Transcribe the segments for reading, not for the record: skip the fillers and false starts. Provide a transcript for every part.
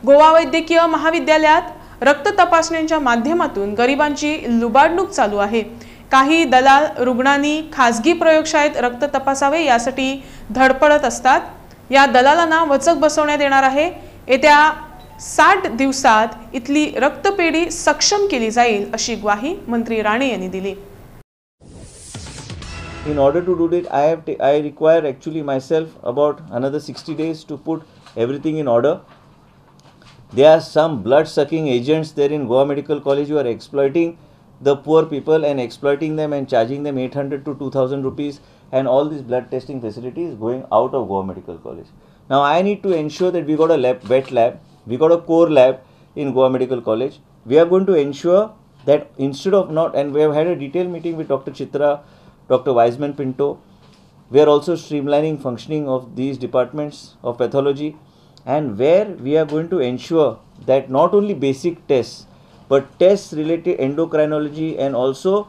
गोवा वैद्यकीय महाविद्यालयात रक्त तपासण्यांच्या माध्यमातून गरिबांची लुबाडणूक चालू आहे। काही दलाल रुग्णांनी खासगी प्रयोगशाळेत रक्त तपासावे यासाठी धडपडत असतात। या दलालांना वचक बसवण्यात येणार आहे। येत्या 60 दिवसात इथली रक्तपेढी सक्षम केली जाईल अशी ग्वाही मंत्री राणे यांनी दिली। In order to do that, I require actually myself about another 60 days to put everything in order. There are some blood-sucking agents there in Goa Medical College who are exploiting the poor people and exploiting them and charging them 800 to 2000 rupees, and all these blood testing facilities going out of Goa Medical College. Now I need to ensure that we got a lab, wet lab, we got a core lab in Goa Medical College. We are going to ensure that instead of not, and we have had a detailed meeting with Dr. Chitra, Dr. Wiseman Pinto. We are also streamlining functioning of these departments of pathology, and where we are going to ensure that not only basic tests but tests related endocrinology and also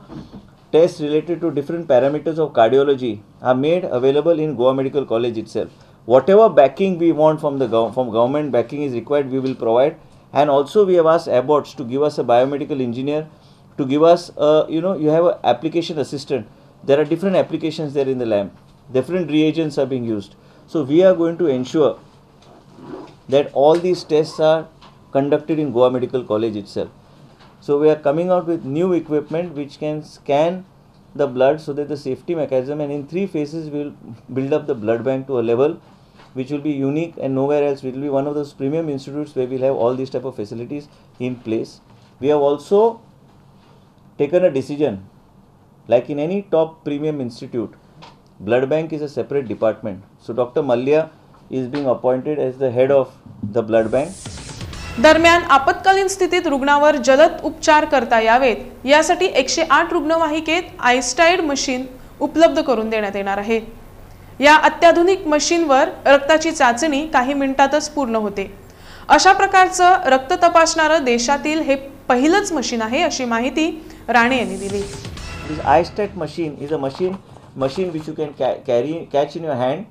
tests related to different parameters of cardiology are made available in Goa Medical College itself. Whatever backing we want from government backing is required, we will provide. And also we have asked Abbots to give us a biomedical engineer, to give us you have an application assistant. There are different applications there in the lab. Different reagents are being used. So we are going to ensure that all these tests are conducted in Goa Medical College itself. So we are coming out with new equipment which can scan the blood, so that the safety mechanism, and in 3 phases we will build up the blood bank to a level which will be unique and nowhere else. It will be one of those premium institutes where we will have all these type of facilities in place. We have also taken a decision, like in any top premium institute, blood bank is a separate department. So Dr. Malya is being appointed as the head of the blood bank. दरम्यान आपत्कालीन स्थितीत रुग्णावर जलद उपचार करता यावेत यासाठी 108 रुग्णवाहिकेत आयस्टाइड machine उपलब्ध करून देण्यात येणार आहे। या अत्याधुनिक मशीनवर रक्ताची चाचणी काही मिनिटातच पूर्ण होते। अशा प्रकारचं रक्त तपासणारं देशातील हे पहिलंच मशीन आहे अशी माहिती राणे यांनी दिली। This iStat machine is a machine which you can catch in your hand,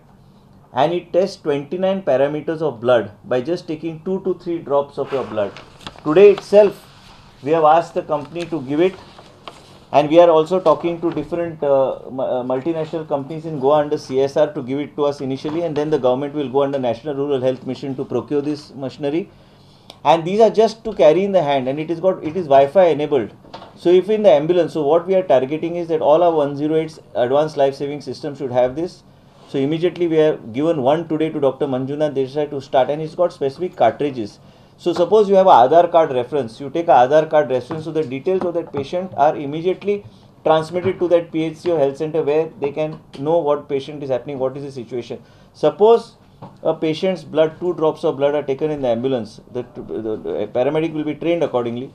and it tests 29 parameters of blood by just taking 2 to 3 drops of your blood. Today itself we have asked the company to give it, and we are also talking to different multinational companies in Goa under CSR to give it to us initially, and then the government will go under National Rural Health Mission to procure this machinery. And these are just to carry in the hand, and it is Wi-Fi enabled. So if in the ambulance, so what we are targeting is that all our 108 advanced life saving systems should have this. So immediately we have given one today to Dr. Manjunath Desai to start, and it's got specific cartridges. So suppose you have an Aadhaar card reference, you take an Aadhaar card reference, so the details of that patient are immediately transmitted to that PHC or health center, where they can know what patient is happening, what is the situation. Suppose a patient's blood, 2 drops of blood are taken in the ambulance, the paramedic will be trained accordingly.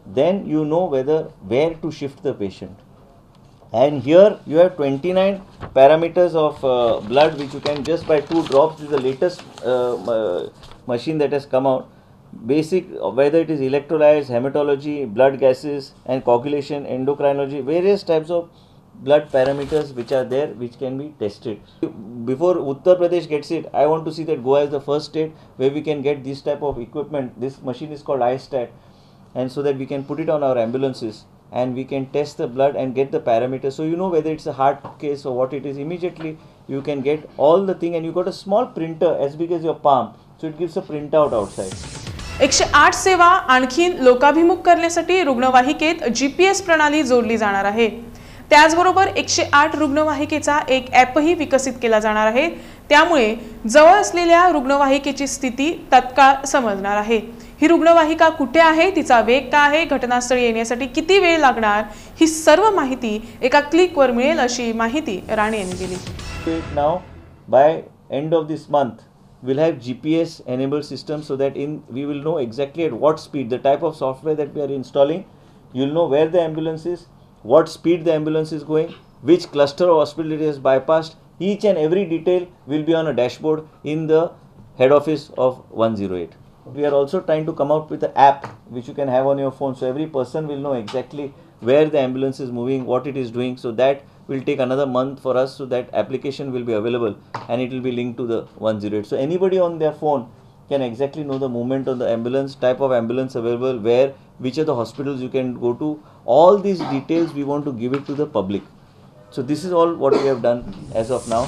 Then you know where to shift the patient. And here you have 29 parameters of blood which you can just by 2 drops. This is the latest machine that has come out. Basic, whether it is electrolytes, hematology, blood gases and coagulation, endocrinology, various types of blood parameters which are there, which can be tested. Before Uttar Pradesh gets it, I want to see that Goa is the first state where we can get this type of equipment. This machine is called iStat, and so that we can put it on our ambulances and we can test the blood and get the parameters. So you know whether it's a heart case or what it is. Immediately you can get all the thing, and you got a small printer as big as your palm, so it gives a printout outside. 108 सेवा आणखीन लोकाभिमुख करण्यासाठी रुग्णवाहिकेत GPS प्रणाली जोडली जाणार आहे। त्याचबरोबर 108 रुग्णवाहिकेचा एक ॲपही विकसित केला जाणार आहे। त्यामुळे जवळ असलेल्या रुग्णवाहिकेची स्थिती तत्काळ समजणार आहे। ही रुग्णवाहिका कुठे आहे, तिचा वेग काय आहे, घटनास्थळी येण्यासाठी किती वेळ लागणार, ही सर्व माहिती एका क्लिकवर मिळेल अशी माहिती राणे यांनी दिली। Now by end of this month we'll have GPS enabled system, so that we will know exactly at what speed, the type of software that we are installing, you'll know where the ambulance is, what speed the ambulance is going, which cluster of hospital it has bypassed. Each and every detail will be on a dashboard in the head office of 108. We are also trying to come out with an app which you can have on your phone, so every person will know exactly where the ambulance is moving, what it is doing. So that will take another month for us, so that application will be available and it will be linked to the 108. So anybody on their phone can exactly know the movement of the ambulance, type of ambulance available, where, which are the hospitals you can go to. All these details we want to give it to the public. So this is all what we have done as of now.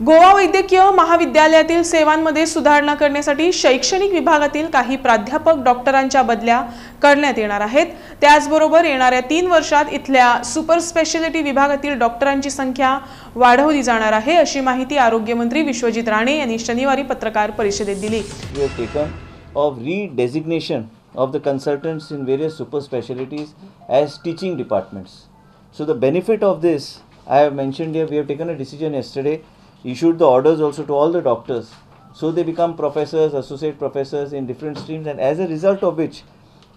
Goa वैद्यकीय महाविद्यालयातील सेवांमध्ये सुधारणा करण्यासाठी शैक्षणिक विभागातील काही प्राध्यापक डॉक्टरांच्या बदल्या करण्यात येणार आहेत. त्याचबरोबर येणाऱ्या 3 वर्षात इथल्या सुपर स्पेशालिटी विभागातील डॉक्टरांची संख्या वाढवली जाणार आहे, अशी माहिती आरोग्य मंत्री विश्वजित राणे यांनी शनिवारी पत्रकार परिषदेत दिली. We have taken of redesignation of the consultants in various super specialties as teaching departments. So the benefit of this, I have mentioned here, we have taken a decision yesterday, issued the orders also to all the doctors, so they become professors, associate professors in different streams, and as a result of which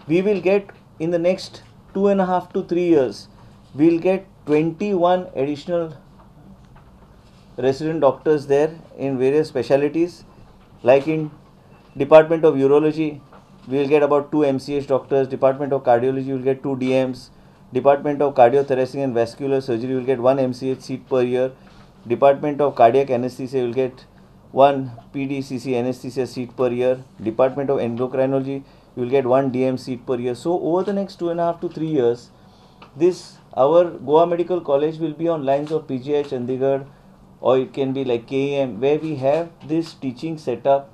we will get in the next 2.5 to 3 years, we will get 21 additional resident doctors there in various specialities. Like in Department of Urology, we will get about 2 MCH doctors. Department of Cardiology, we will get 2 DMs. Department of Cardiothoracic and Vascular Surgery will get 1 MCH seat per year. Department of Cardiac Anesthesia will get 1 PDCC anesthesia seat per year. Department of Endocrinology, you will get 1 DM seat per year. So over the next 2.5 to 3 years, our Goa Medical College will be on lines of PGI Chandigarh, or it can be like KEM, where we have this teaching setup.